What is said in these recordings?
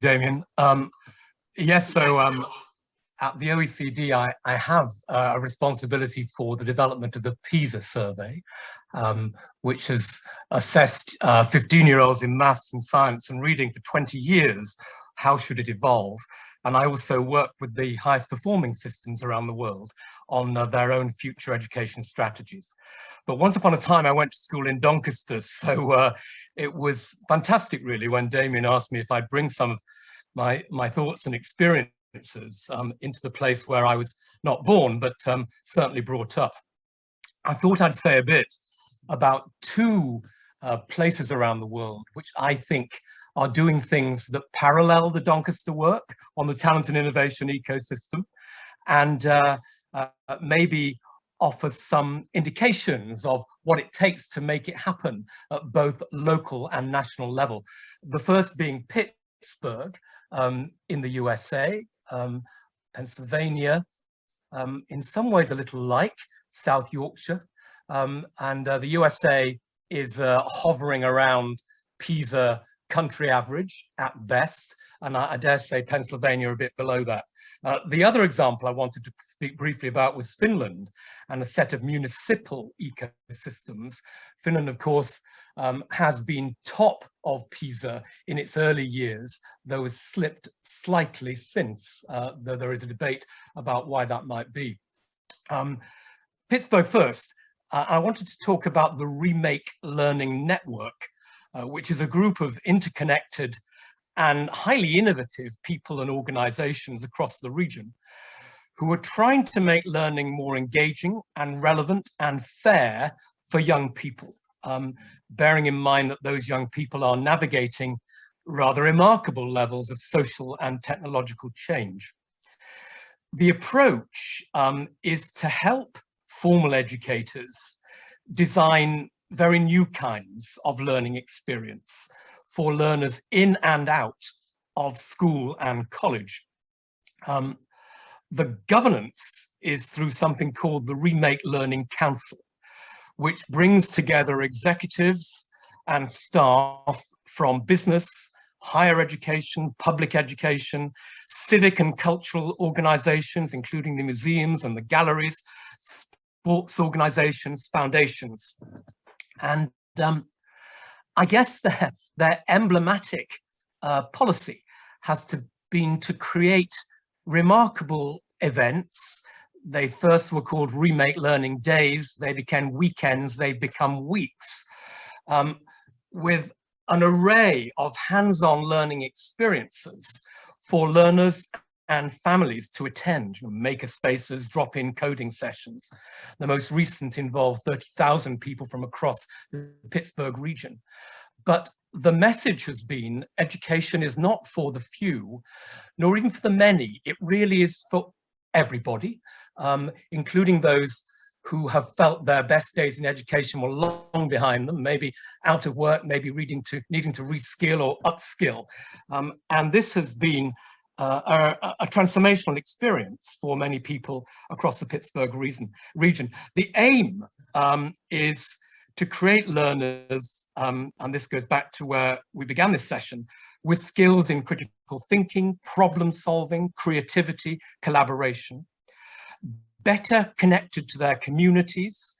Damien. Yes, so at the OECD, I have a responsibility for the development of the PISA survey, which has assessed 15-year-olds in maths and science and reading for 20 years. How should it evolve? And I also work with the highest performing systems around the world on their own future education strategies. But once upon a time, I went to school in Doncaster, so it was fantastic, really, when Damien asked me if I'd bring some of my thoughts and experiences into the place where I was not born, but certainly brought up. I thought I'd say a bit about two places around the world which I think are doing things that parallel the Doncaster work on the talent and innovation ecosystem, and maybe offer some indications of what it takes to make it happen at both local and national level. The first being Pittsburgh in the USA, Pennsylvania, in some ways a little like South Yorkshire, and the USA is hovering around PISA country average at best, and I dare say Pennsylvania a bit below that. The other example I wanted to speak briefly about was Finland and a set of municipal ecosystems. Finland, of course, has been top of PISA in its early years, though has slipped slightly since, though there is a debate about why that might be. Pittsburgh first. I wanted to talk about the Remake Learning Network, which is a group of interconnected and highly innovative people and organizations across the region who are trying to make learning more engaging and relevant and fair for young people, bearing in mind that those young people are navigating rather remarkable levels of social and technological change. The approach is to help formal educators design very new kinds of learning experience for learners in and out of school and college. The governance is through something called the Remake Learning Council, which brings together executives and staff from business, higher education, public education, civic and cultural organizations, including the museums and the galleries, sports organizations, foundations. And I guess their emblematic policy has been to create remarkable events. They first were called Remake Learning Days, they became weekends, they've become weeks, with an array of hands-on learning experiences for learners and families to attend, maker spaces, drop-in coding sessions. The most recent involved 30,000 people from across the Pittsburgh region. But the message has been education is not for the few, nor even for the many. It really is for everybody, including those who have felt their best days in education were long behind them, maybe out of work, maybe needing to reskill or upskill. And this has been a transformational experience for many people across the Pittsburgh region. The aim is to create learners, and this goes back to where we began this session, with skills in critical thinking, problem solving, creativity, collaboration, better connected to their communities,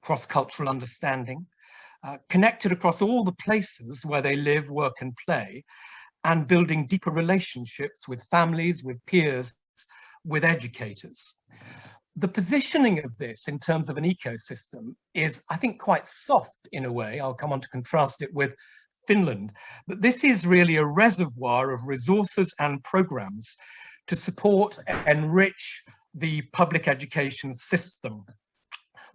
cross-cultural understanding, connected across all the places where they live, work and play, and building deeper relationships with families, with peers, with educators. The positioning of this in terms of an ecosystem is, I think, quite soft in a way. I'll come on to contrast it with Finland, but this is really a reservoir of resources and programs to support and enrich the public education system.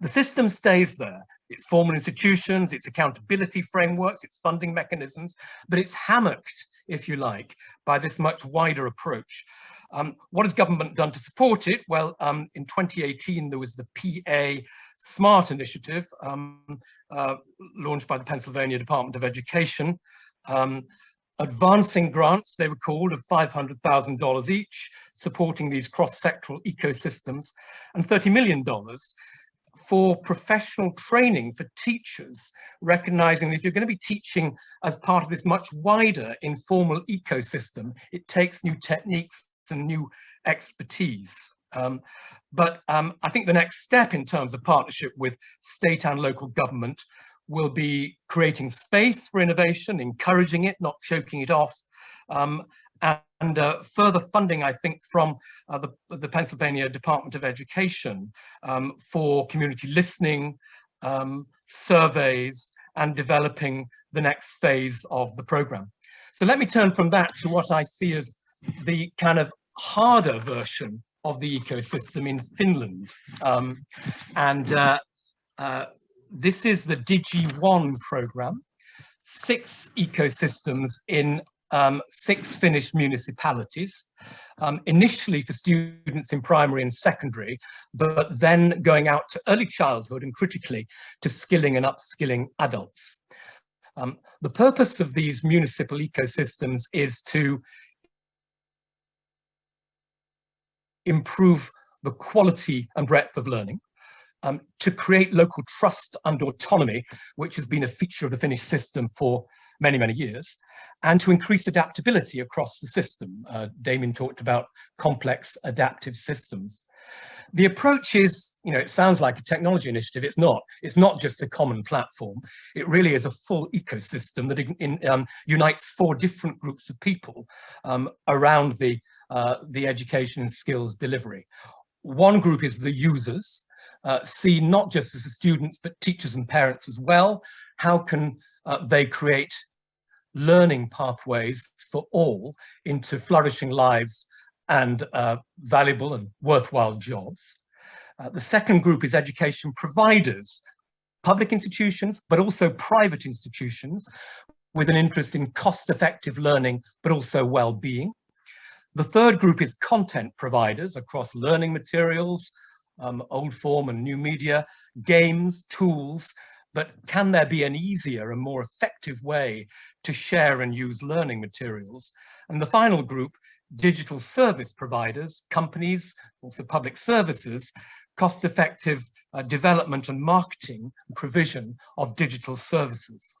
The system stays there, its formal institutions, its accountability frameworks, its funding mechanisms, but it's hammocked, if you like, by this much wider approach. What has government done to support it? Well, in 2018, there was the PA Smart initiative launched by the Pennsylvania Department of Education. Advancing grants, they were called, of $500,000 each, supporting these cross-sectoral ecosystems, and $30 million for professional training for teachers, recognizing that if you're going to be teaching as part of this much wider informal ecosystem, it takes new techniques and new expertise. I think the next step in terms of partnership with state and local government will be creating space for innovation, encouraging it, not choking it off, and further funding, I think, from the Pennsylvania Department of Education for community listening, surveys, and developing the next phase of the program. So let me turn from that to what I see as the kind of harder version of the ecosystem in Finland. This is the Digi1 program, 6 ecosystems in 6 Finnish municipalities, initially for students in primary and secondary, but then going out to early childhood and critically to skilling and upskilling adults. The purpose of these municipal ecosystems is to improve the quality and breadth of learning, to create local trust and autonomy, which has been a feature of the Finnish system for many, many years, and to increase adaptability across the system. Damien talked about complex adaptive systems. The approach is, it sounds like a technology initiative. It's not. It's not just a common platform. It really is a full ecosystem that unites 4 different groups of people around the education and skills delivery. One group is the users, seen not just as the students, but teachers and parents as well. How can they create learning pathways for all into flourishing lives and valuable and worthwhile jobs? The second group is education providers, public institutions, but also private institutions with an interest in cost-effective learning, but also well-being. The third group is content providers across learning materials, old form and new media, games, tools, but can there be an easier and more effective way to share and use learning materials? And the final group, digital service providers, companies, also public services, cost-effective development and marketing and provision of digital services.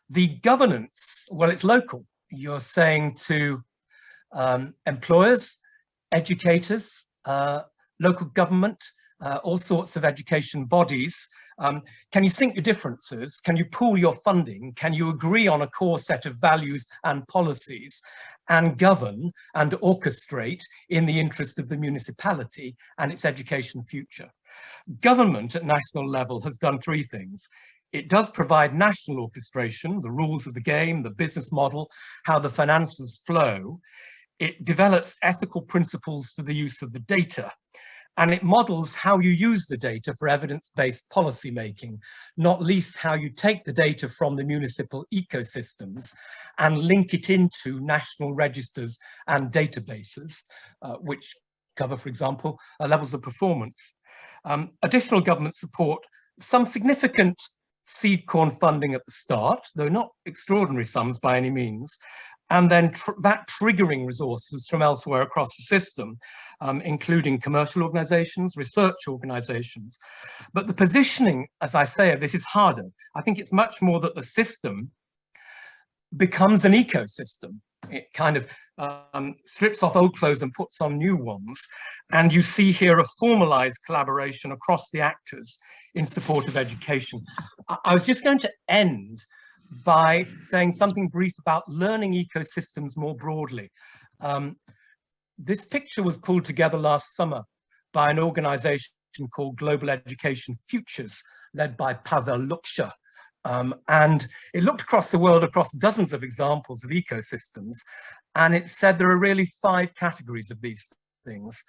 The governance, well, it's local. You're saying to employers, educators, local government, all sorts of education bodies, can you sync your differences? Can you pool your funding? Can you agree on a core set of values and policies and govern and orchestrate in the interest of the municipality and its education future? Government at national level has done 3 things. It does provide national orchestration, the rules of the game, the business model, how the finances flow. It develops ethical principles for the use of the data, and it models how you use the data for evidence-based policy making, not least how you take the data from the municipal ecosystems and link it into national registers and databases, which cover, for example, levels of performance. Additional government support, some significant seed corn funding at the start, though not extraordinary sums by any means, and then that triggering resources from elsewhere across the system, including commercial organizations, research organizations. But the positioning, as I say, of this is harder. I think it's much more that the system becomes an ecosystem. It kind of strips off old clothes and puts on new ones. And you see here a formalized collaboration across the actors in support of education. I was just going to end by saying something brief about learning ecosystems more broadly. This picture was pulled together last summer by an organization called Global Education Futures, led by Pavel Luksha. And it looked across the world, across dozens of examples of ecosystems, and it said there are really 5 categories of these things.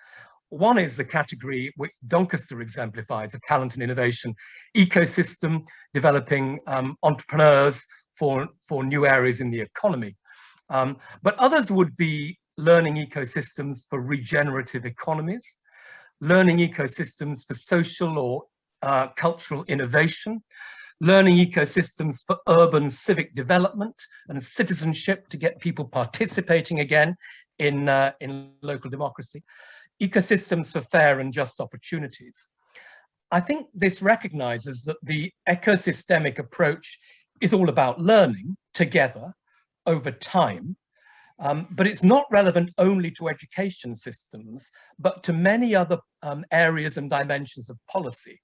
One is the category which Doncaster exemplifies, a talent and innovation ecosystem, developing entrepreneurs for new areas in the economy. But others would be learning ecosystems for regenerative economies, learning ecosystems for social or cultural innovation, learning ecosystems for urban civic development and citizenship to get people participating again in local democracy, ecosystems for fair and just opportunities. I think this recognizes that the ecosystemic approach is all about learning together over time, but it's not relevant only to education systems, but to many other areas and dimensions of policy.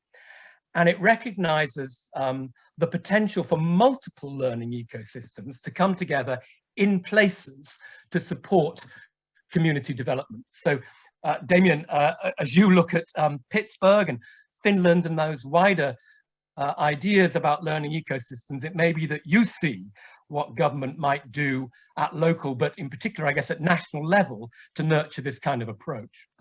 And it recognizes the potential for multiple learning ecosystems to come together in places to support community development. So, Damien, as you look at Pittsburgh and Finland and those wider ideas about learning ecosystems, it may be that you see what government might do at local, but in particular, I guess, at national level to nurture this kind of approach.